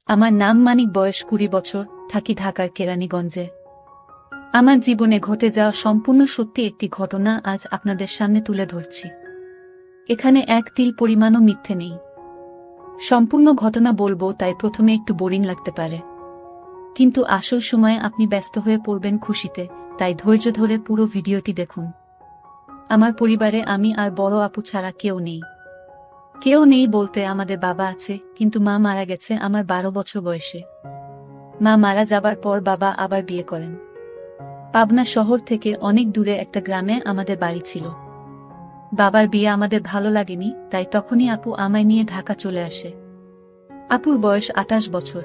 আমার নাম মানিক, বয়স 20 বছর, থাকি ঢাকার কেরানীগঞ্জে। আমার জীবনে ঘটে যাওয়া সম্পূর্ণ সত্যি একটি ঘটনা আজ আপনাদের সামনে তুলে ধরছি। এখানে এক তিল পরিমাণও মিথ্যে নেই। সম্পূর্ণ ঘটনা বলবো, তাই প্রথমে একটু বোরিং লাগতে পারে, কিন্তু আসল সময়ে আপনি ব্যস্ত হয়ে পড়বেন খুশিতে, তাই ধৈর্য ধরে পুরো ভিডিওটি দেখুন। আমার পরিবারে আমি আর বড় আপু ছাড়া কেউ নেই। কেউ নেই বলতে আমাদের বাবা আছে, কিন্তু মা মারা গেছে আমার 12 বছর বয়সে। মা মারা যাবার পর বাবা আবার বিয়ে করেন। পাবনা শহর থেকে অনেক দূরে একটা গ্রামে আমাদের বাড়ি ছিল। বাবার বিয়ে আমাদের ভালো লাগেনি, তাই তখনই আপু আমায় নিয়ে ঢাকা চলে আসে। আপুর বয়স 28 বছর।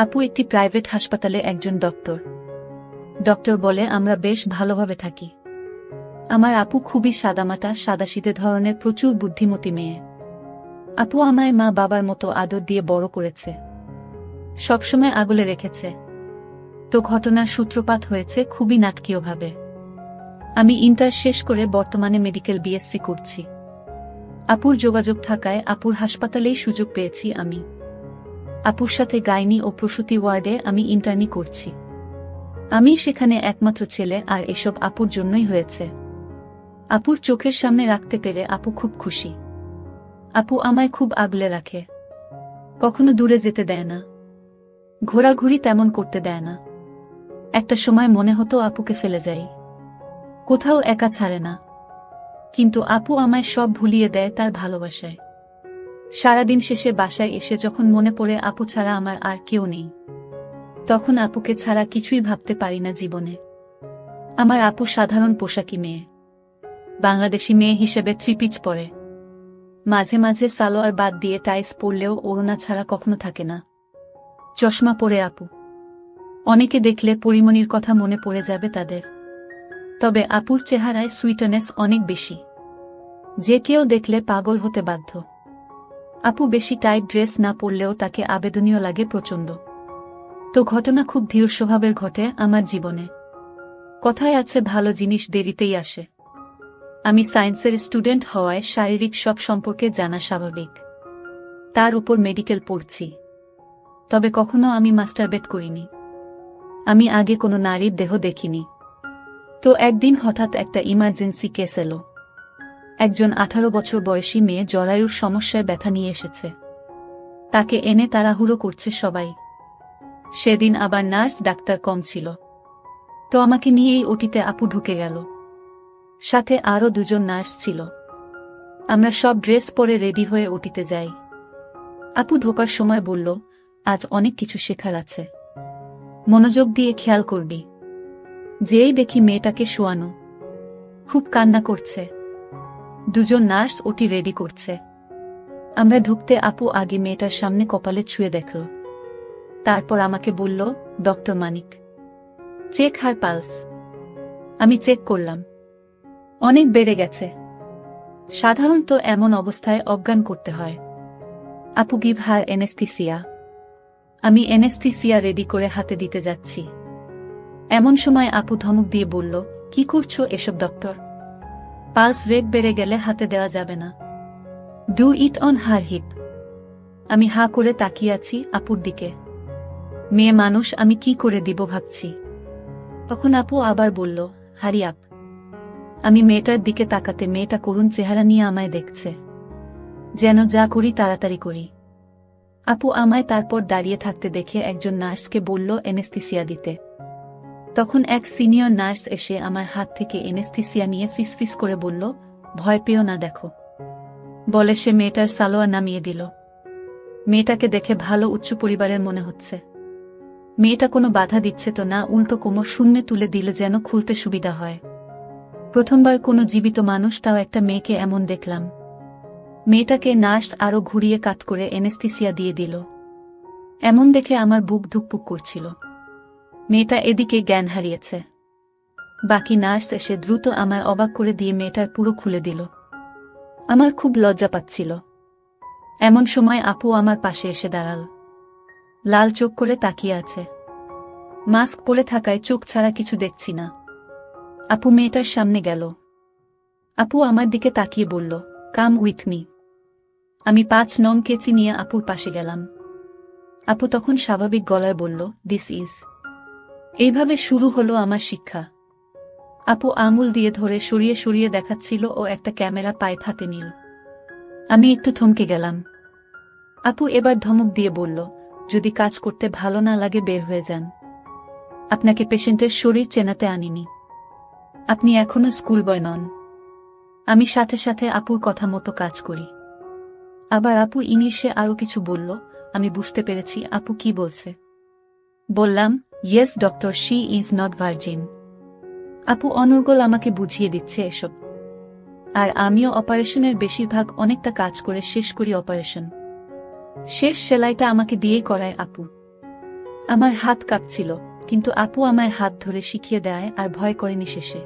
আপু একটি প্রাইভেট হাসপাতালে একজন ডক্টর। ডক্টর বলে আমরা বেশ ভালোভাবে থাকি। আমার আপু খুবই সাদামাটা, সাদাসিধে ধরনের, প্রচুর বুদ্ধিমতী মেয়ে। আপু আমায় মা বাবার মতো আদর দিয়ে বড় করেছে, সবসময় আগলে রেখেছে। তো ঘটনার সূত্রপাত হয়েছে খুবই নাটকীয়ভাবে। আমি ইন্টার শেষ করে বর্তমানে মেডিকেল বিএসসি করছি। আপুর যোগাযোগ থাকায় আপুর হাসপাতালেই সুযোগ পেয়েছি আমি। আপুর সাথে গাইনি ও প্রসূতি ওয়ার্ডে আমি ইন্টার্নি করছি। আমি সেখানে একমাত্র ছেলে, আর এসব আপুর জন্যই হয়েছে। আপুর চোখের সামনে রাখতে পেরে আপু খুব খুশি। আপু আমায় খুব আগলে রাখে, কখনো দূরে যেতে দেয় না, ঘোরাঘুরি তেমন করতে দেয় না। একটা সময় মনে হতো আপুকে ফেলে যাই, কোথাও একা ছাড়ে না, কিন্তু আপু আমায় সব ভুলিয়ে দেয় তার ভালোবাসায়। সারাদিন শেষে বাসায় এসে যখন মনে পড়ে আপু ছাড়া আমার আর কেউ নেই, তখন আপুকে ছাড়া কিছুই ভাবতে পারি না জীবনে। আমার আপু সাধারণ পোশাকি মেয়ে, বাংলাদেশি মেয়ে হিসেবে 3 পিচ পরে। মাঝে মাঝে সালোয়ার বাদ দিয়ে টাইস পরলেও ওড়না ছাড়া কখনো থাকে না। চশমা পরে আপু। অনেকে দেখলে পরিমণির কথা মনে পড়ে যাবে তাদের। তবে আপুর চেহারায় সুইটনেস অনেক বেশি, যে কেউ দেখলে পাগল হতে বাধ্য। আপু বেশি টাইট ড্রেস না পরলেও তাকে আবেদনীয় লাগে প্রচণ্ড। তো ঘটনা খুব ধীর স্বভাবের ঘটে আমার জীবনে। কথায় আছে, ভালো জিনিস দেরিতেই আসে। আমি সায়েন্সের স্টুডেন্ট হওয়ায় শারীরিক সব সম্পর্কে জানা স্বাভাবিক। তার উপর মেডিকেল পড়ছি। তবে কখনো আমি মাস্টারবেট করিনি। আমি আগে কোনো নারীর দেহ দেখিনি। তো একদিন হঠাৎ একটা ইমার্জেন্সি কেস এলো। একজন 18 বছর বয়সী মেয়ে জরায়ুর সমস্যায় ব্যথা নিয়ে এসেছে। তাকে এনে তাড়াহুড়ো করছে সবাই। সেদিন আবার নার্স ডাক্তার কম ছিল। তো আমাকে নিয়েই ওটিতে আপু ঢুকে গেল। সাথে আরও 2 জন নার্স ছিল। আমরা সব ড্রেস পরে রেডি হয়ে ওটিতে যাই। আপু ঢোকার সময় বলল, আজ অনেক কিছু শেখার আছে, মনোযোগ দিয়ে খেয়াল করবি। যেই দেখি মেয়েটাকে শোয়ানো, খুব কান্না করছে। 2 জন নার্স ওটি রেডি করছে। আমরা ঢুকতে আপু আগে মেয়েটার সামনে কপালে ছুঁয়ে দেখল। তারপর আমাকে বলল, ডক্টর মানিক, চেক হার পালস। আমি চেক করলাম, অনেক বেড়ে গেছে। সাধারণত এমন অবস্থায় অজ্ঞান করতে হয়। আপু গিভ হার এনেস্থিসিয়া। আমি এনেস্থিসিয়া রেডি করে হাতে দিতে যাচ্ছি। এমন সময় আপু ধমক দিয়ে বলল, কি করছো এসব ডক্টর? পালস রেট বেড়ে গেলে হাতে দেওয়া যাবে না। Do it on her hip. আমি হা করে তাকিয়ে আছি আপুর দিকে। মেয়ে মানুষ, আমি কি করে দিব ভাবছি। তখন আপু আবার বলল, হারি আপ। আমি মেয়েটার দিকে তাকাতে মেয়েটা করুণ চেহারা নিয়ে আমায় দেখছে, যেন যা করি তাড়াতাড়ি করি। আপু আমায় তারপর দাঁড়িয়ে থাকতে দেখে একজন নার্সকে বলল এনেস্থিসিয়া দিতে। তখন এক সিনিয়র নার্স এসে আমার হাত থেকে এনেস্থিসিয়া নিয়ে ফিসফিস করে বলল, ভয় পেও না, দেখো। বলে সে মেয়েটার সালোয়ার নামিয়ে দিল। মেয়েটাকে দেখে ভালো উচ্চ পরিবারের মনে হচ্ছে। মেয়েটা কোনো বাধা দিচ্ছে তো না, উল্টো কোমর শূন্যে তুলে দিল যেন খুলতে সুবিধা হয়। প্রথমবার কোনো জীবিত মানুষ, তাও একটা মেয়েকে এমন দেখলাম। মেয়েটাকে নার্স আরও ঘুরিয়ে কাট করে এনেস্থিসিয়া দিয়ে দিল। এমন দেখে আমার বুক ধুকপুক করছিল। মেয়েটা এদিকে জ্ঞান হারিয়েছে। বাকি নার্স এসে দ্রুত আমায় অবাক করে দিয়ে মেয়েটার পুরো খুলে দিল। আমার খুব লজ্জা পাচ্ছিল। এমন সময় আপু আমার পাশে এসে দাঁড়াল। লাল চোখ করে তাকিয়ে আছে। মাস্ক পরে থাকায় চোখ ছাড়া কিছু দেখছি না। আপু মেয়েটার সামনে গেল। আপু আমার দিকে তাকিয়ে বলল, কাম উইথ মি। আমি 5 নং কেচি নিয়ে আপুর পাশে গেলাম। আপু তখন স্বাভাবিক গলায় বলল, দিস ইজ। এইভাবে শুরু হলো আমার শিক্ষা। আপু আঙুল দিয়ে ধরে সরিয়ে সরিয়ে দেখাচ্ছিল ও একটা ক্যামেরা পায়ে হাতে নিল। আমি একটু থমকে গেলাম। আপু এবার ধমক দিয়ে বলল, যদি কাজ করতে ভালো না লাগে বের হয়ে যান। আপনাকে পেশেন্টের শরীর চেনাতে আনিনি। আপনি এখনো স্কুল বয় নন। আমি সাথে সাথে আপুর কথা মতো কাজ করি। আবার আপু ইংলিশে আরো কিছু বলল, আমি বুঝতে পেরেছি আপু কি বলছে। বললাম, yes doctor, she is not virgin. আপু অনর্গল আমাকে বুঝিয়ে দিচ্ছে এসব। আর আমিও অপারেশনের বেশিরভাগ অনেকটা কাজ করে শেষ করি অপারেশন। শেষ সেলাইটা আমাকে দিয়েই করায় আপু। আমার হাত কাঁপছিল, কিন্তু আপু আমায় হাত ধরে শিখিয়ে দেয় আর ভয় করেনি শেষে।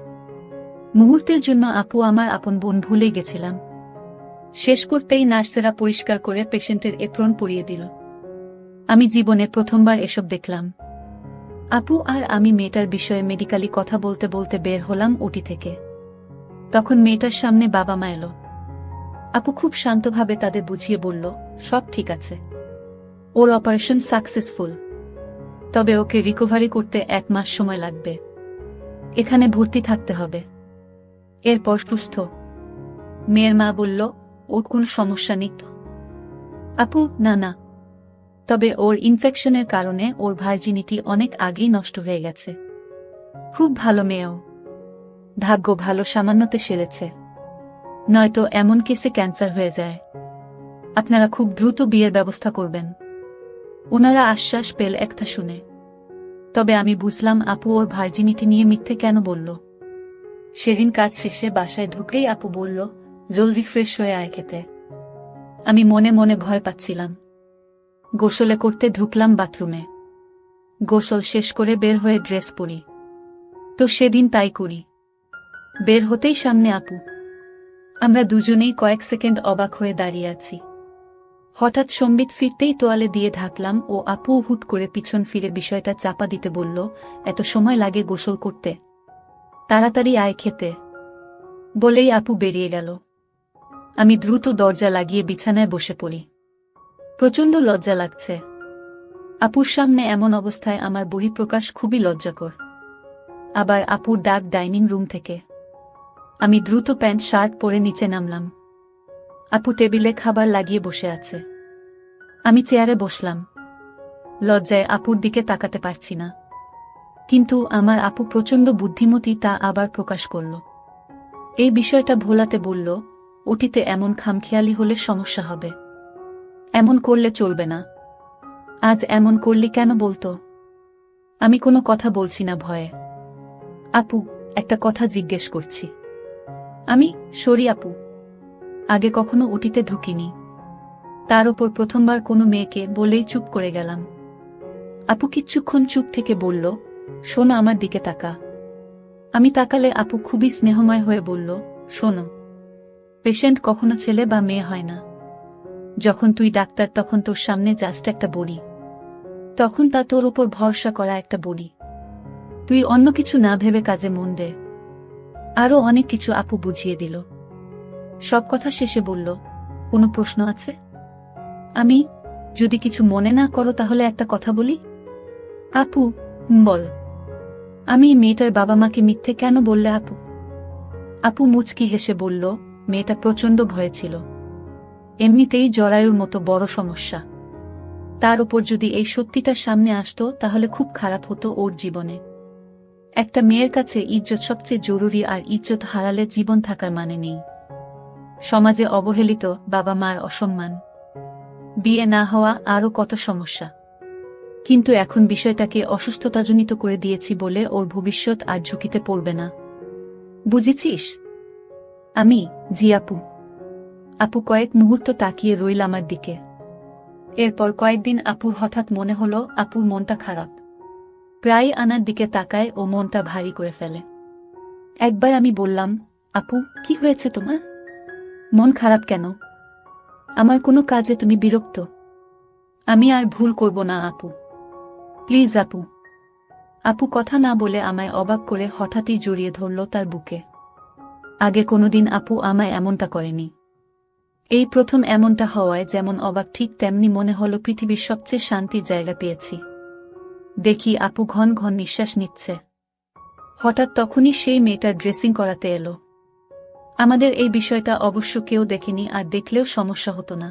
মুহূর্তের জন্য আপু আমার আপন বোন ভুলে গেছিলাম। শেষ করতেই নার্সেরা পরিষ্কার করে পেশেন্টের এপ্রন পরিয়ে দিল। আমি জীবনে প্রথমবার এসব দেখলাম। আপু আর আমি মেয়েটার বিষয়ে মেডিকেলি কথা বলতে বলতে বের হলাম ওটি থেকে। তখন মেয়েটার সামনে বাবা মা এলো। আপু খুব শান্তভাবে তাদের বুঝিয়ে বলল, সব ঠিক আছে, ওর অপারেশন সাকসেসফুল, তবে ওকে রিকভারি করতে 1 মাস সময় লাগবে। এখানে ভর্তি থাকতে হবে, এরপর সুস্থ। মেয়ের মা বলল, ওর কোনো সমস্যা নেই তো? আপু, না না, তবে ওর ইনফেকশনের কারণে ওর ভার্জিনিটি অনেক আগেই নষ্ট হয়ে গেছে। খুব ভালো মেয়েও, ভাগ্য ভালো সামান্যতে সেরেছে, নয়তো এমন কেসে ক্যান্সার হয়ে যায়। আপনারা খুব দ্রুত বিয়ের ব্যবস্থা করবেন। ওনারা আশ্বাস পেল একটা শুনে। তবে আমি বুঝলাম আপু ওর ভার্জিনিটি নিয়ে মিথ্যে কেন বলল। সেদিন কাজ শেষে বাসায় ঢুকেই আপু বলল, জলদি ফ্রেশ হয়ে আয় খেতে। আমি মনে মনে ভয় পাচ্ছিলাম। গোসলে করতে ঢুকলাম বাথরুমে। গোসল শেষ করে বের হয়ে ড্রেস পরি। তো সেদিন তাই করি। বের হতেই সামনে আপু। আমরা দুজনেই কয়েক সেকেন্ড অবাক হয়ে দাঁড়িয়ে আছি। হঠাৎ সম্বিত ফিরতেই তোয়ালে দিয়ে ঢাকলাম ও আপু হুট করে পিছন ফিরে বিষয়টা চাপা দিতে বলল, এত সময় লাগে গোসল করতে? তাড়াতাড়ি আয় খেতে। বলেই আপু বেরিয়ে গেল। আমি দ্রুত দরজা লাগিয়ে বিছানায় বসে পড়ি। প্রচণ্ড লজ্জা লাগছে। আপুর সামনে এমন অবস্থায় আমার বহিঃপ্রকাশ খুবই লজ্জাকর। আবার আপুর ডাক ডাইনিং রুম থেকে। আমি দ্রুত প্যান্ট শার্ট পরে নিচে নামলাম। আপু টেবিলে খাবার লাগিয়ে বসে আছে। আমি চেয়ারে বসলাম। লজ্জায় আপুর দিকে তাকাতে পারছি না। কিন্তু আমার আপু প্রচণ্ড বুদ্ধিমতী, তা আবার প্রকাশ করল। এই বিষয়টা ভোলাতে বলল, ওটিতে এমন খামখেয়ালি হলে সমস্যা হবে। এমন করলে চলবে না। আজ এমন করলি কেন বলতো? আমি কোনো কথা বলছি না ভয়ে। আপু, একটা কথা জিজ্ঞেস করছি। আমি সরি আপু, আগে কখনো ওটিতে ঢুকিনি। তার ওপর প্রথমবার কোনো মেয়েকে বলেই চুপ করে গেলাম। আপু কিচ্ছুক্ষণ চুপ থেকে বলল, শোনো আমার দিকে তাকা। আমি তাকালে আপু খুবই স্নেহময় হয়ে বলল, শোনো, পেশেন্ট কখনো ছেলে বা মেয়ে হয় না। যখন তুই ডাক্তার তখন তোর সামনে জাস্ট একটা বড়ি। তখন তা তোর ওপর ভরসা করা একটা বড়ি। তুই অন্য কিছু না ভেবে কাজে মন দে। আরো অনেক কিছু আপু বুঝিয়ে দিল। সব কথা শেষে বলল, কোনো প্রশ্ন আছে? আমি, যদি কিছু মনে না করো তাহলে একটা কথা বলি। আপু, বল। আমি মেয়েটার বাবা মাকে মিথ্যে কেন বললে আপু? আপু মুচকি হেসে বলল, মেয়েটা প্রচণ্ড ভয়ে ছিল। এমনিতেই জরায়ুর মতো বড় সমস্যা, তার উপর যদি এই সত্যিটা সামনে আসতো তাহলে খুব খারাপ হতো ওর জীবনে। একটা মেয়ের কাছে ইজ্জত সবচেয়ে জরুরি, আর ইজ্জত হারালে জীবন থাকার মানে নেই। সমাজে অবহেলিত, বাবা মার অসম্মান, বিয়ে না হওয়া, আরও কত সমস্যা। কিন্তু এখন বিষয়টাকে অসুস্থতাজনিত করে দিয়েছি বলে ওর ভবিষ্যৎ আর ঝুঁকিতে পড়বে না। বুঝেছিস? আমি, জি আপু। আপু কয়েক মুহূর্ত তাকিয়ে রইল আমার দিকে। এরপর কয়েকদিন আপুর হঠাৎ মনে হলো আপুর মনটা খারাপ। প্রায় আনার দিকে তাকায় ও মনটা ভারী করে ফেলে। একবার আমি বললাম, আপু কি হয়েছে তোমার? মন খারাপ কেন? আমার কোনো কাজে তুমি বিরক্ত? আমি আর ভুল করব না আপু, প্লিজ আপু। আপু কথা না বলে আমায় অবাক করে হঠাৎই জড়িয়ে ধরল তার বুকে। আগে কোনোদিন আপু আমায় এমনটা করেনি। এই প্রথম এমনটা হওয়ায় যেমন অবাক ঠিক তেমনি মনে হলো পৃথিবীর সবচেয়ে শান্তির জায়গা পেয়েছি। দেখি আপু ঘন ঘন নিঃশ্বাস নিচ্ছে। হঠাৎ তখনই সেই মেয়েটার ড্রেসিং করাতে এলো। আমাদের এই বিষয়টা অবশ্য কেউ দেখেনি, আর দেখলেও সমস্যা হতো না,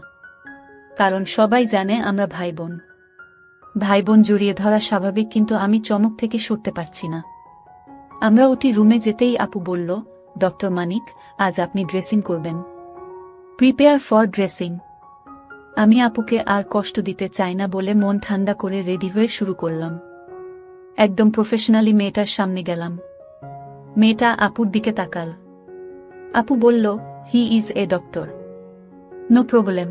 কারণ সবাই জানে আমরা ভাই বোন। ভাই বোন জড়িয়ে ধরা স্বাভাবিক, কিন্তু আমি চমক থেকে সরতে পারছি না। আমরা ওটি রুমে যেতেই আপু বলল, ডক্টর মানিক, আজ আপনি ড্রেসিং করবেন। Prepare for dressing. আমি আপুকে আর কষ্ট দিতে চাই না বলে মন ঠান্ডা করে রেডি হয়ে শুরু করলাম। একদম প্রফেশনালি মেয়েটার সামনে গেলাম। মেয়েটা আপুর দিকে তাকাল। আপু বলল, he is a doctor. No problem.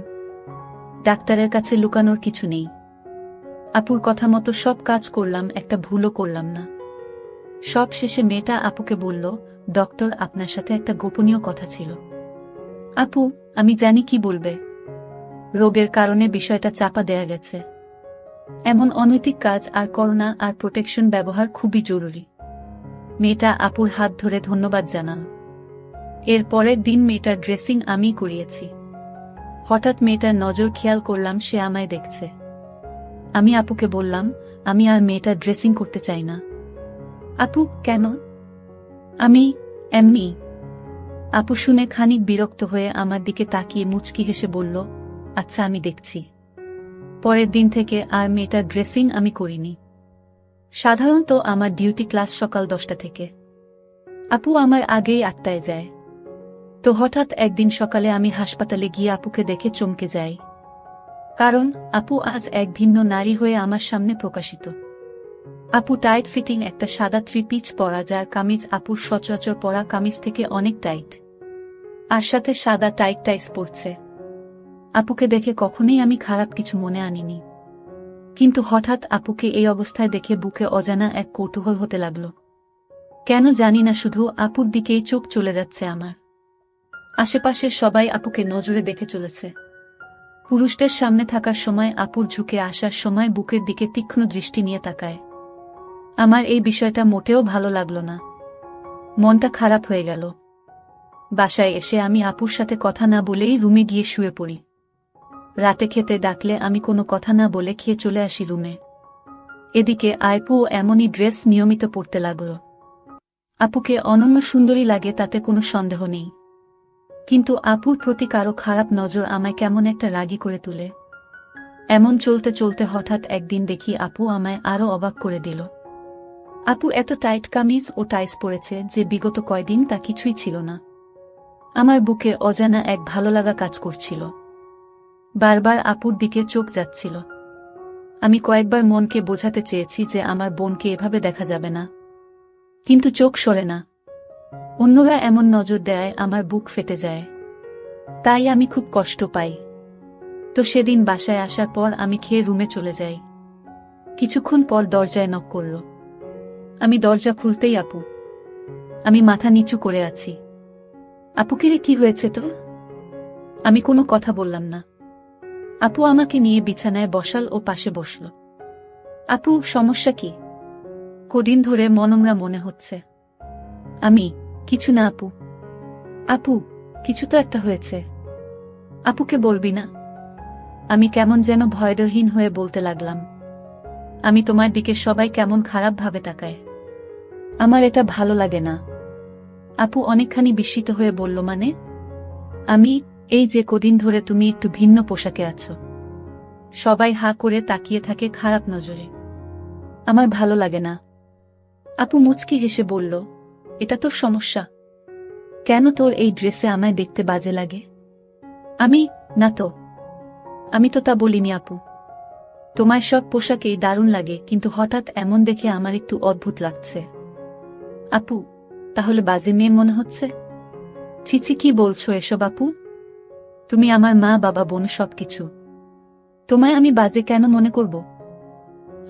ডাক্তারের কাছে লুকানোর কিছু নেই। আপুর কথা মতো সব কাজ করলাম, একটা ভুলও করলাম না। সব শেষে মেয়েটা আপুকে বলল, ডক্টর, আপনার সাথে একটা গোপনীয় কথা ছিল। আপু, আমি জানি কি বলবে। রোগের কারণে বিষয়টা চাপা দেয়া গেছে। এমন অনৈতিক কাজ আর করোনা আর প্রোটেকশন ব্যবহার খুবই জরুরি। মেয়েটা আপুর হাত ধরে ধন্যবাদ জানাল। এর পরের দিন মেয়েটার ড্রেসিং আমি করিয়েছি। হঠাৎ মেয়েটার নজর খেয়াল করলাম, সে আমায় দেখছে। আমি আপুকে বললাম, আমি আর মেয়েটার ড্রেসিং করতে চাই না। আপু, কেন? আমি এমনি। আপু শুনে খানিক বিরক্ত হয়ে আমার দিকে তাকিয়ে মুচকি হেসে বলল, আচ্ছা, আমি দেখছি। পরের দিন থেকে আর মেয়েটার ড্রেসিং আমি করিনি। সাধারণত আমার ডিউটি ক্লাস সকাল 10টা থেকে। আপু আমার আগেই 8টায় যায়। তো হঠাৎ একদিন সকালে আমি হাসপাতালে গিয়ে আপুকে দেখে চমকে যাই। কারণ আপু আজ এক ভিন্ন নারী হয়ে আমার সামনে প্রকাশিত। আপু টাইট ফিটিং একটা সাদা 3 পিস পরা, যার কামিজ আপুর সচরাচর পরা কামিজ থেকে অনেক টাইট, আর সাথে সাদা টাইট টাইস পরছে। আপুকে দেখে কখনোই আমি খারাপ কিছু মনে আনিনি, কিন্তু হঠাৎ আপুকে এই অবস্থায় দেখে বুকে অজানা এক কৌতূহল হতে লাগলো। কেন জানি না, শুধু আপুর দিকেই চোখ চলে যাচ্ছে আমার। আশেপাশের সবাই আপুকে নজরে দেখে চলেছে। পুরুষদের সামনে থাকার সময় আপুর ঝুঁকে আসার সময় বুকের দিকে তীক্ষ্ণ দৃষ্টি নিয়ে তাকায়। আমার এই বিষয়টা মোটেও ভালো লাগলো না। মনটা খারাপ হয়ে গেল। বাসায় এসে আমি আপুর সাথে কথা না বলেই রুমে গিয়ে শুয়ে পড়ি। রাতে খেতে ডাকলে আমি কোনো কথা না বলে খেয়ে চলে আসি রুমে। এদিকে আইপুও এমনই ড্রেস নিয়মিত পরতে লাগল। আপুকে অনন্য সুন্দরী লাগে, তাতে কোনো সন্দেহ নেই, কিন্তু আপুর প্রতি কারো খারাপ নজর আমায় কেমন একটা রাগী করে তুলে। এমন চলতে চলতে হঠাৎ একদিন দেখি আপু আমায় আরো অবাক করে দিল। আপু এত টাইট কামিজ ও টাইস পরেছে যে বিগত কয়দিন তা কিছুই ছিল না। আমার বুকে অজানা এক ভালো লাগা কাজ করছিল। বারবার আপুর দিকে চোখ যাচ্ছিল। আমি কয়েকবার মনকে বোঝাতে চেয়েছি যে আমার বোনকে এভাবে দেখা যাবে না, কিন্তু চোখ সরে না। অন্যরা এমন নজর দেয় আমার বুক ফেটে যায়। তাই আমি খুব কষ্ট পাই। তো সেদিন বাসায় আসার পর আমি খেয়ে রুমে চলে যাই। কিছুক্ষণ পর দরজায় নক করল। আমি দরজা খুলতেই আপু। আমি মাথা নিচু করে আছি। আপুকে রে, কি হয়েছে তোর? আমি কোনো কথা বললাম না। আপু আমাকে নিয়ে বিছানায় বসাল ও পাশে বসল। আপু, সমস্যা কি? কদিন ধরে মনমরা মনে হচ্ছে। আমি, কিছু না আপু। আপু, কিছু তো একটা হয়েছে। আপুকে বলবি না? আমি কেমন যেন ভয়ডরহীন হয়ে বলতে লাগলাম। আমি তোমার দিকে সবাই কেমন খারাপ ভাবে তাকায়। আমার এটা ভালো লাগে না। আপু অনেকখানি বিস্মিত হয়ে বলল, মানে? আমি, এই যে কদিন ধরে তুমি একটু ভিন্ন পোশাকে আছো, সবাই হা করে তাকিয়ে থাকে খারাপ নজরে। আমার ভালো লাগে না। আপু মুচকি হেসে বলল, এটা তোর সমস্যা? কেন তোর এই ড্রেসে আমায় দেখতে বাজে লাগে? আমি, না তো। আমি তো তা বলিনি আপু। তোমার সব পোশাকেই দারুণ লাগে, কিন্তু হঠাৎ এমন দেখে আমার একটু অদ্ভুত লাগছে। আপু, তাহলে বাজে মেয়ে মনে হচ্ছে? ছিছি, কি বলছো এসব আপু? তুমি আমার মা, বাবা, বোন, সবকিছু। তোমায় আমি বাজে কেন মনে করব?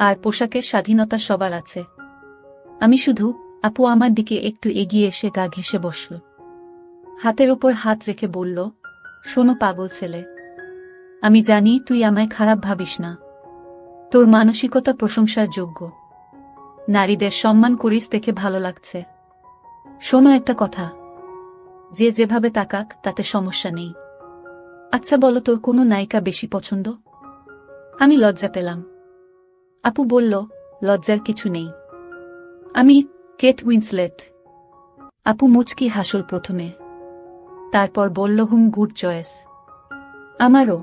আর পোশাকের স্বাধীনতা সবার আছে। আমি শুধু। আপু আমার দিকে একটু এগিয়ে এসে গা ঘেঁষে বসল। হাতের উপর হাত রেখে বলল, শোনো পাগল ছেলে, আমি জানি তুই আমায় খারাপ ভাবিস না। তোর মানসিকতা প্রশংসার যোগ্য। নারীদের সম্মান করিস দেখে ভালো লাগছে। শোনো একটা কথা, যে যেভাবে তাকাক তাতে সমস্যা নেই। আচ্ছা বলো, তোর কোনো নায়িকা বেশি পছন্দ? আমি লজ্জা পেলাম। আপু বলল, লজ্জার কিছু নেই, আমি কেট উইন্সলেট। আপু মুচকি হাসল প্রথমে, তারপর বলল, গুড চয়েস। আমারও।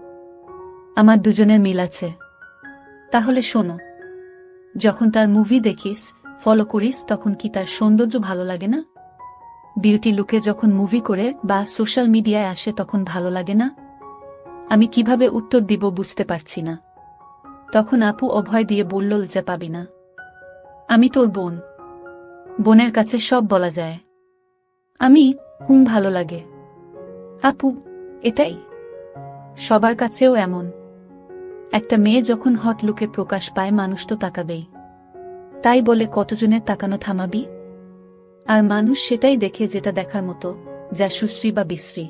আমার দুজনের মিল আছে। তাহলে শোনো, যখন তার মুভি দেখিস, ফলো করিস, তখন কি তার সৌন্দর্য ভালো লাগে না? বিউটি লুকে যখন মুভি করে বা সোশ্যাল মিডিয়ায় আসে তখন ভালো লাগে না? আমি কিভাবে উত্তর দিব বুঝতে পারছি না। তখন আপু অভয় দিয়ে বলল, লজ্জা পাবি না, আমি তোর বোন। বোনের কাছে সব বলা যায়। আমি ভালো লাগে। আপু, এটাই সবার কাছেও এমন। একটা মেয়ে যখন হট লুকে প্রকাশ পায় মানুষ তো তাকাবেই। তাই বলে কতজনের তাকানো থামাবি? আর মানুষ সেটাই দেখে যেটা দেখার মতো, যা সুশ্রী বা বিশ্রী।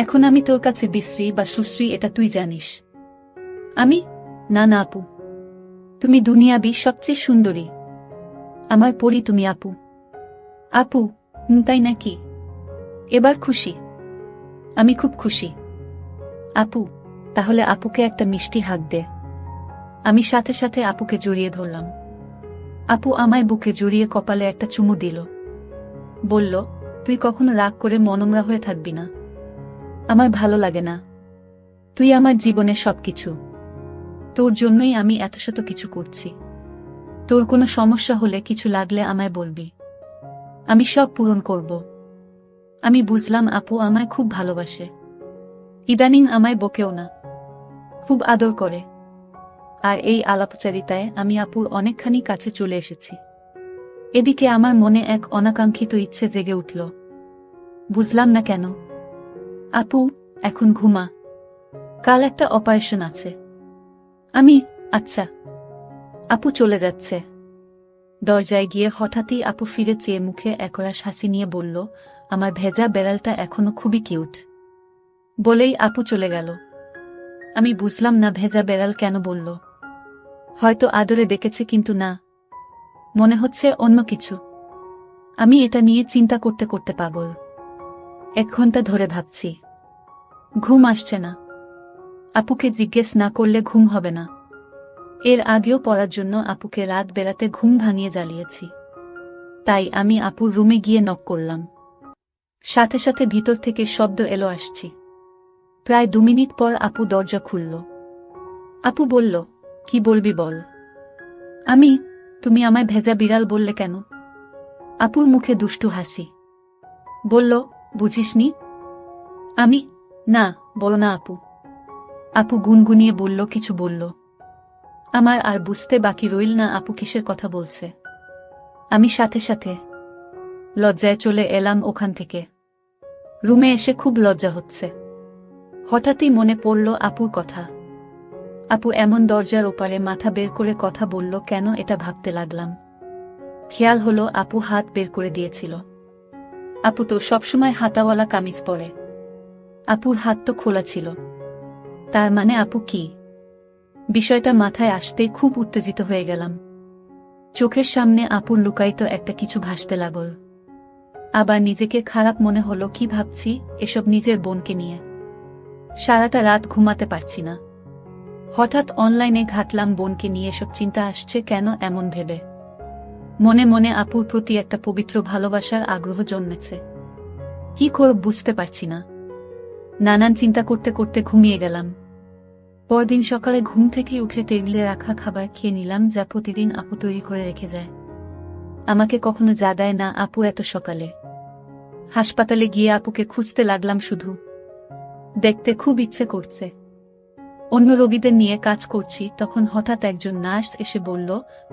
এখন আমি তোর কাছে বিশ্রী বা সুশ্রী এটা তুই জানিস। আমি না না আপু, তুমি দুনিয়াবি সবচেয়ে সুন্দরী। আমার পরি তুমি আপু। আপু, তাই নাকি? এবার খুশি? আমি খুব খুশি। আপু, তাহলে আপুকে একটা মিষ্টি হাত দে। আমি সাথে সাথে আপুকে জড়িয়ে ধরলাম। আপু আমায় বুকে জড়িয়ে কপালে একটা চুমু দিল। বলল, তুই কখনো রাগ করে মনমরা হয়ে থাকবি না। আমার ভালো লাগে না। তুই আমার জীবনের সবকিছু। তোর জন্যই আমি এত শত কিছু করছি। তোর কোনো সমস্যা হলে কিছু লাগলে আমায় বলবি, আমি সব পূরণ করব। আমি বুঝলাম আপু আমায় খুব ভালোবাসে। ইদানিং আমায় বকেও না, খুব আদর করে। আর এই আলাপচারিতায় আমি আপুর অনেকখানি কাছে চলে এসেছি। এদিকে আমার মনে এক অনাকাঙ্ক্ষিত ইচ্ছে জেগে উঠল। বুঝলাম না কেন। আপু, এখন ঘুমা, কাল একটা অপারেশন আছে। আমি আচ্ছা। আপু চলে যাচ্ছে। দরজায় গিয়ে হঠাৎই আপু ফিরে চেয়ে মুখে একরাশ হাসি নিয়ে বলল, আমার ভেজা বেড়ালটা এখনো খুবই কিউট। বলেই আপু চলে গেল। আমি বুঝলাম না ভেজা বেড়াল কেন বলল। হয়তো আদরে ডেকেছে, কিন্তু না, মনে হচ্ছে অন্য কিছু। আমি এটা নিয়ে চিন্তা করতে করতে পাগল। 1 ঘন্টা ধরে ভাবছি, ঘুম আসছে না। আপুকে জিজ্ঞেস না করলে ঘুম হবে না। এর আগেও পড়ার জন্য আপুকে রাত বেড়াতে ঘুম ভাঙিয়ে জ্বালিয়েছি। তাই আমি আপুর রুমে গিয়ে নক করলাম। সাথে সাথে ভিতর থেকে শব্দ এলো, আসছি। প্রায় 2 মিনিট পর আপু দরজা খুলল। আপু বলল, কি বলবি বল। আমি তুমি আমায় ভেজা বিড়াল বললে কেন? আপুর মুখে দুষ্টু হাসি। বলল, বুঝিসনি? আমি না, বলো না আপু। আপু গুনগুনিয়ে বলল, কিছু বলল। আমার আর বুঝতে বাকি রইল না আপু কিসের কথা বলছে। আমি সাথে সাথে লজ্জায় চলে এলাম ওখান থেকে। রুমে এসে খুব লজ্জা হচ্ছে। হঠাৎই মনে পড়ল আপুর কথা। আপু এমন দরজার ওপারে মাথা বের করে কথা বলল কেন, এটা ভাবতে লাগলাম। খেয়াল হলো আপু হাত বের করে দিয়েছিল। আপু তো সবসময় হাতাওয়ালা কামিজ পরে। আপুর হাত তো খোলা ছিল। তার মানে আপু কি? বিষয়টা মাথায় আসতেই খুব উত্তেজিত হয়ে গেলাম। চোখের সামনে আপুর লুকায়িত একটা কিছু ভাসতে লাগল। আবার নিজেকে খারাপ মনে হলো, কি ভাবছি এসব নিজের বোনকে নিয়ে। সারাটা রাত ঘুমাতে পারছি না। হঠাৎ অনলাইনে ঘাটলাম বোনকে নিয়ে এসব চিন্তা আসছে কেন এমন ভেবে। মনে মনে আপুর প্রতি একটা পবিত্র ভালোবাসার আগ্রহ জন্মেছে। কি করব বুঝতে পারছি না। নানান চিন্তা করতে করতে ঘুমিয়ে গেলাম। পরদিন সকালে ঘুম থেকে উঠে টেবিলে রাখা খাবার খেয়ে নিলাম, যা প্রতিদিন আপু তৈরি করে রেখে যায়। আমাকে কখনো জাগায় না আপু এত সকালে। হাসপাতালে গিয়ে আপুকে খুঁজতে লাগলাম, শুধু দেখতে খুব ইচ্ছে করছে। অন্য রোগীদের নিয়ে কাজ করছি, তখন হঠাৎ একজন নার্স এসে বলল,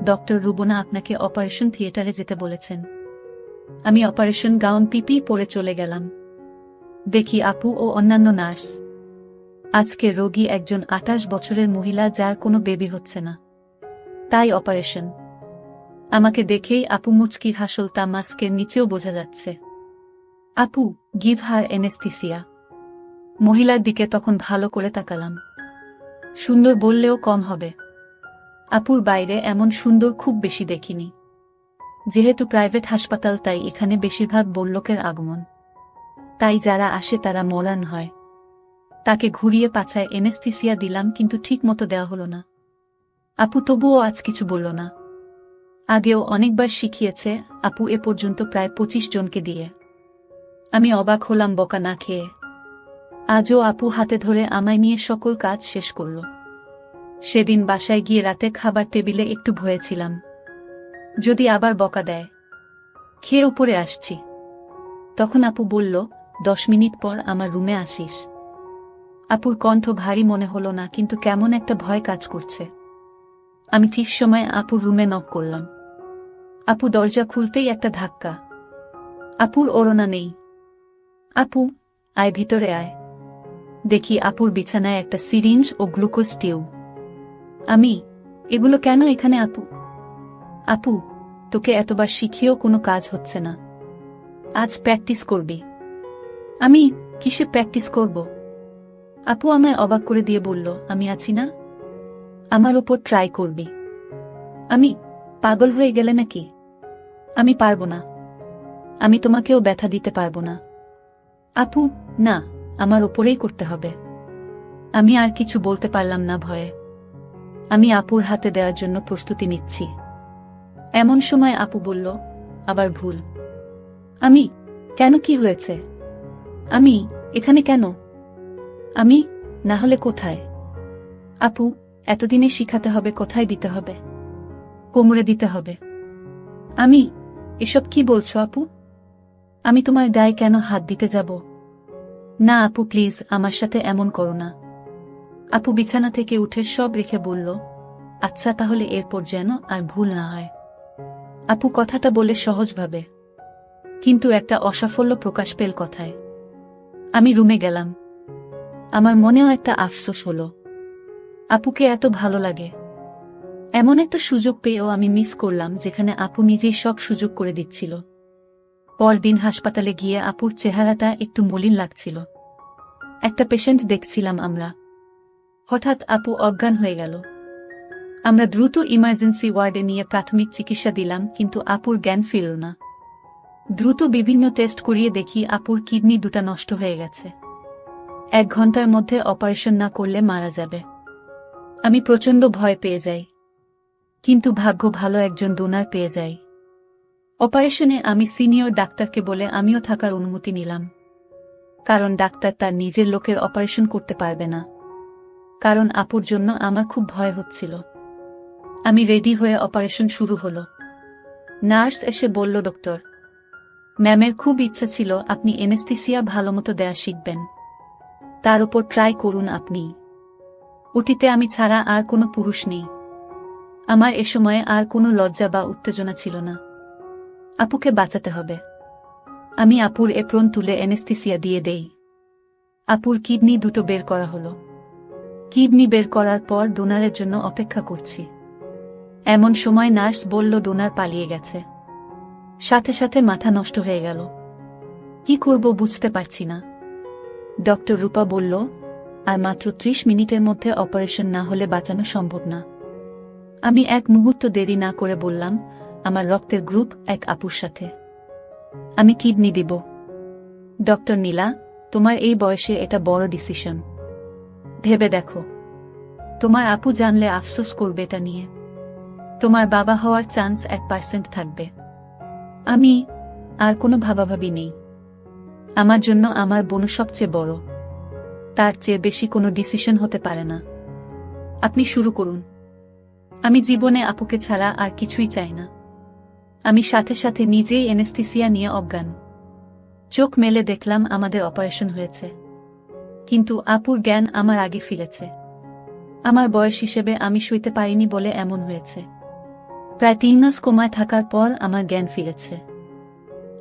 ডক্টর রুবনা আপনাকে অপারেশন থিয়েটারে যেতে বলেছেন। আমি অপারেশন গাউন পিপি পরে চলে গেলাম। দেখি আপু ও অন্যান্য নার্স। আজকে রোগী একজন 28 বছরের মহিলা, যার কোনো বেবি হচ্ছে না, তাই অপারেশন। আমাকে দেখেই আপু মুচকি হাসল, তা মাস্কের নিচেও বোঝা যাচ্ছে। আপু, গিভ হার এনেস্থিসিয়া। মহিলার দিকে তখন ভালো করে তাকালাম। সুন্দর বললেও কম হবে। আপুর বাইরে এমন সুন্দর খুব বেশি দেখিনি। যেহেতু প্রাইভেট হাসপাতাল, তাই এখানে বেশিরভাগ বড়লোকের আগমন। তাই যারা আসে তারা মরান হয়। তাকে ঘুরিয়ে পাছায় এনেস্থিসিয়া দিলাম, কিন্তু ঠিক মতো দেওয়া হলো না। আপু তবুও আজ কিছু বলল না। আগেও অনেকবার শিখিয়েছে আপু, এ পর্যন্ত প্রায় 25 জনকে দিয়ে। আমি অবাক হলাম বকা না খেয়ে। আজও আপু হাতে ধরে আমায় নিয়ে সকল কাজ শেষ করল। সেদিন বাসায় গিয়ে রাতে খাবার টেবিলে একটু ভয়ে ছিলাম, যদি আবার বকা দেয়। খেয়ে উপরে আসছি, তখন আপু বলল, 10 মিনিট পর আমার রুমে আসিস। আপুর কণ্ঠ ভারী মনে হলো না, কিন্তু কেমন একটা ভয় কাজ করছে। আমি ঠিক সময় আপুর রুমে নক করলাম। আপু দরজা খুলতেই একটা ধাক্কা। আপুর ওড়না নেই। আপু, আয় ভিতরে আয়। দেখি আপুর বিছানায় একটা সিরিঞ্জ ও গ্লুকোজ টিউব। এগুলো কেন এখানে আপু? আপু, তোকে এতবার শিখিয়েও কোনো কাজ হচ্ছে না। আজ প্র্যাকটিস করবি। আমি কিসে প্র্যাকটিস করব? আপু আমায় অবাক করে দিয়ে বলল, আমি আছি না, আমার ওপর ট্রাই করবি। আমি পাগল হয়ে গেলে নাকি? আমি পারবো না। আমি তোমাকেও ব্যথা দিতে পারবো না। আপু, না, আমার ওপরেই করতে হবে। আমি আর কিছু বলতে পারলাম না ভয়ে। আমি আপুর হাতে দেওয়ার জন্য প্রস্তুতি নিচ্ছি। এমন সময় আপু বলল, আবার ভুল। আমি কেন, কি হয়েছে? আমি এখানে কেন? আমি না হলে কোথায়? আপু, এতদিনে শিখাতে হবে কোথায় দিতে হবে। কোমরে দিতে হবে। আমি এসব কি বলছো আপু? আমি তোমার গায়ে কেন হাত দিতে যাব? না আপু, প্লিজ আমার সাথে এমন করো না। আপু বিছানা থেকে উঠে সব রেখে বলল, আচ্ছা তাহলে এরপর যেন আর ভুল না হয়। আপু কথাটা বলে সহজভাবে, কিন্তু একটা অসাফল্য প্রকাশ পেল কথায়। আমি রুমে গেলাম। আমার মনেও একটা আফসোস হলো। আপুকে এত ভালো লাগে, এমন একটা সুযোগ পেয়েও আমি মিস করলাম, যেখানে আপু নিজেই সব সুযোগ করে দিচ্ছিল। পরদিন হাসপাতালে গিয়ে আপুর চেহারাটা একটু মলিন লাগছিল। একটা পেশেন্ট দেখছিলাম আমরা। হঠাৎ আপু অজ্ঞান হয়ে গেল। আমরা দ্রুত ইমার্জেন্সি ওয়ার্ডে নিয়ে প্রাথমিক চিকিৎসা দিলাম, কিন্তু আপুর জ্ঞান ফিরল না। দ্রুত বিভিন্ন টেস্ট করিয়ে দেখি আপুর কিডনি দুটা নষ্ট হয়ে গেছে। 1 ঘন্টার মধ্যে অপারেশন না করলে মারা যাবে। আমি প্রচণ্ড ভয় পেয়ে যাই, কিন্তু ভাগ্য ভালো, একজন ডোনার পেয়ে যাই। অপারেশনে আমি সিনিয়র ডাক্তারকে বলে আমিও থাকার অনুমতি নিলাম, কারণ ডাক্তার তার নিজের লোকের অপারেশন করতে পারবে না। কারণ আপুর জন্য আমার খুব ভয় হচ্ছিল। আমি রেডি হয়ে অপারেশন শুরু হলো। নার্স এসে বলল, ডক্টর ম্যামের খুব ইচ্ছা ছিল আপনি এনেস্থিসিয়া ভালোমতো দেয়া শিখবেন, তার উপর ট্রাই করুন আপনি। ওটিতে আমি ছাড়া আর কোনো পুরুষ নেই। আমার এ সময়ে আর কোনো লজ্জা বা উত্তেজনা ছিল না। আপুকে বাঁচাতে হবে। আমি আপুর এপ্রন তুলে এনেস্থিসিয়া দিয়ে দেই। আপুর কিডনি দুটো বের করা হলো। কিডনি বের করার পর ডোনারের জন্য অপেক্ষা করছি। এমন সময় নার্স বলল, ডোনার পালিয়ে গেছে। সাথে সাথে মাথা নষ্ট হয়ে গেল। কি করব বুঝতে পারছি না। ডক্টর রূপা বলল, আর মাত্র 30 মিনিটের মধ্যে অপারেশন না হলে বাঁচানো সম্ভব না। আমি এক মুহূর্ত দেরি না করে বললাম, আমার রক্তের গ্রুপ 1 আপুর সাথে। আমি কিডনি দিব। ডক্টর নীলা, তোমার এই বয়সে এটা বড় ডিসিশন। ভেবে দেখো, তোমার আপু জানলে আফসোস করবে এটা নিয়ে। তোমার বাবা হওয়ার চান্স 1% থাকবে। আমি আর কোনো ভাবাভাবি নেই। আমার জন্য আমার বোন সবচেয়ে বড়, তার চেয়ে বেশি কোনো ডিসিশন হতে পারে না। আপনি শুরু করুন। আমি জীবনে আপুকে ছাড়া আর কিছুই চাই না। আমি সাথে সাথে নিজেই এনেস্থিসিয়া নিয়ে অজ্ঞান। চোখ মেলে দেখলাম আমাদের অপারেশন হয়েছে, কিন্তু আপুর জ্ঞান আমার আগে ফিরেছে। আমার বয়স হিসেবে আমি সইতে পারিনি বলে এমন হয়েছে। প্রায় 3 মাস কোমায় থাকার পর আমার জ্ঞান ফিরেছে।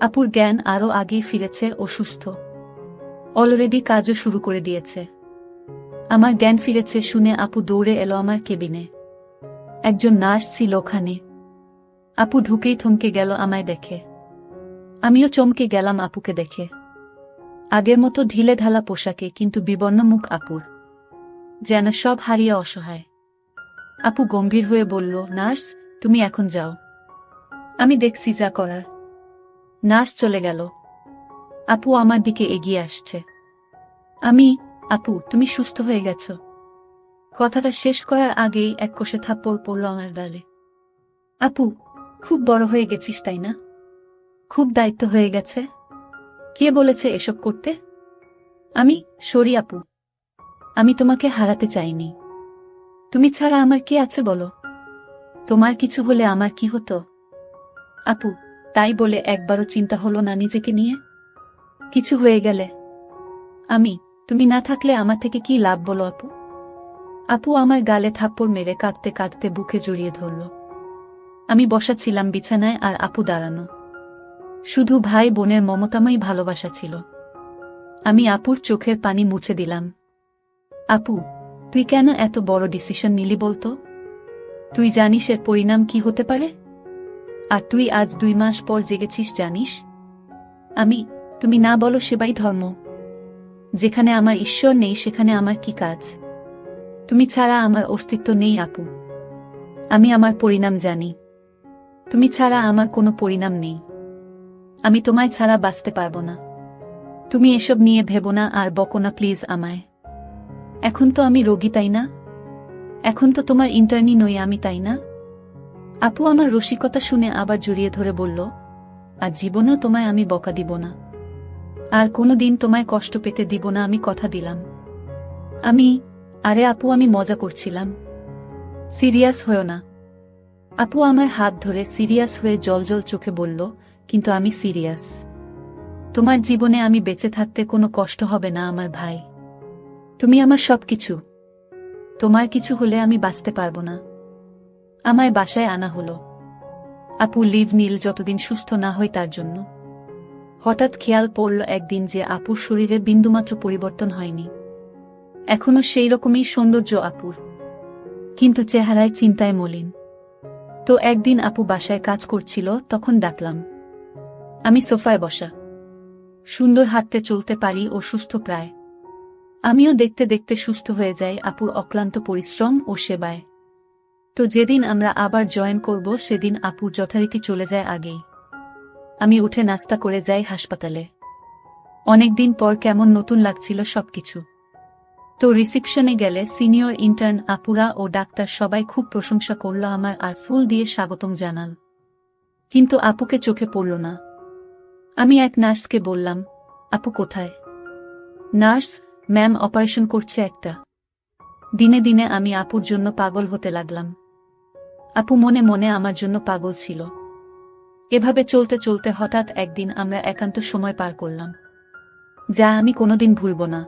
আপুর জ্ঞান আরও আগেই ফিরেছে ও সুস্থ। অলরেডি কাজও শুরু করে দিয়েছে। আমার জ্ঞান ফিরেছে শুনে আপু দৌড়ে এলো আমার কেবিনে। একজন নার্স ছিল ওখানে। আপু ঢুকেই থমকে গেল আমায় দেখে। আমিও চমকে গেলাম আপুকে দেখে। আগের মতো ঢিলে ঢালা পোশাকে, কিন্তু বিবর্ণ মুখ আপুর, যেন সব হারিয়ে অসহায়। আপু গম্ভীর হয়ে বলল, নার্স তুমি এখন যাও, আমি দেখছি যা করার। নার্স চলে গেল। আপু আমার দিকে এগিয়ে আসছে। আপু, তুমি সুস্থ হয়ে গেছ। কথাটা শেষ করার আগেই এক কষে থাপ্পড় পড়ল আমার গালে। আপু, খুব বড় হয়ে গেছিস তাই না? খুব দায়িত্ব হয়ে গেছে। কে বলেছে এসব করতে? আমি সরি আপু, আমি তোমাকে হারাতে চাইনি। তুমি ছাড়া আমার কে আছে বলো? তোমার কিছু হলে আমার কি হতো? আপু, তাই বলে একবারও চিন্তা হলো না নিজেকে নিয়ে? কিছু হয়ে গেলে? তুমি না থাকলে আমার থেকে কি লাভ বলো আপু? আপু আমার গালে থাপ্পড় মেরে কাঁদতে কাঁদতে বুকে জড়িয়ে ধরল। আমি বসা ছিলাম বিছানায় আর আপু দাঁড়ানো। শুধু ভাই বোনের মমতাময়ী ভালোবাসা ছিল। আমি আপুর চোখের পানি মুছে দিলাম। আপু, তুই কেন এত বড় ডিসিশন নিলি বলতো? তুই জানিস এর পরিণাম কি হতে পারে? আর তুই আজ 2 মাস পর জেগেছিস জানিস? তুমি না বলো সেবাই ধর্ম। যেখানে আমার ঈশ্বর নেই সেখানে আমার কি কাজ? তুমি ছাড়া আমার অস্তিত্ব নেই আপু। আমি আমার পরিণাম জানি। তুমি ছাড়া আমার কোনো পরিণাম নেই। আমি তোমায় ছাড়া বাঁচতে পারবো না। তুমি এসব নিয়ে ভেবো না আর বকো না প্লিজ আমায়। এখন তো আমি রোগী তাই না? এখন তো তোমার ইন্টার্নি নই আমি তাই না? আপু আমার রসিকতা শুনে আবার জড়িয়ে ধরে বলল, আর জীবনেও তোমায় আমি বকা দিব না। আর কোনোদিন তোমায় কষ্ট পেতে দিব না, আমি কথা দিলাম। আরে আপু, আমি মজা করছিলাম। সিরিয়াস হয়ো না। আপু আমার হাত ধরে সিরিয়াস হয়ে জলজল চোখে বলল, কিন্তু আমি সিরিয়াস। তোমার জীবনে আমি বেঁচে থাকতে কোনো কষ্ট হবে না আমার ভাই। তুমি আমার সবকিছু। তোমার কিছু হলে আমি বাঁচতে পারবো না। আমায় বাসায় আনা হলো। আপু লিভ নিল যতদিন সুস্থ না হয় তার জন্য। হঠাৎ খেয়াল পড়ল একদিন যে আপুর শরীরে বিন্দুমাত্র পরিবর্তন হয়নি। এখনো সেই রকমই সৌন্দর্য আপুর, কিন্তু চেহারায় চিন্তায় মলিন। তো একদিন আপু বাসায় কাজ করছিল, তখন ডাকলাম। আমি সোফায় বসা, সুন্দর হাঁটতে চলতে পারি ও সুস্থ প্রায়। আমিও দেখতে দেখতে সুস্থ হয়ে যাই আপুর অক্লান্ত পরিশ্রম ও সেবায়। তো যেদিন আমরা আবার জয়েন করব সেদিন আপু যথারীতি চলে যায় আগেই। আমি উঠে নাস্তা করে যাই হাসপাতালে। অনেকদিন পর কেমন নতুন লাগছিল সবকিছু। তো রিসিপশনে গেলে সিনিয়র ইন্টার্ন আপুরা ও ডাক্তার সবাই খুব প্রশংসা করল আমার আর ফুল দিয়ে স্বাগতম জানাল। কিন্তু আপুকে চোখে পড়ল না। আমি এক নার্সকে বললাম, আপু কোথায়? নার্স, ম্যাম অপারেশন করছে একটা। দিনে দিনে আমি আপুর জন্য পাগল হতে লাগলাম। আপু মনে মনে আমার জন্য পাগল ছিল। এভাবে চলতে চলতে হঠাৎ একদিন আমরা একান্ত সময় পার করলাম, যা আমি কোনোদিন ভুলব না।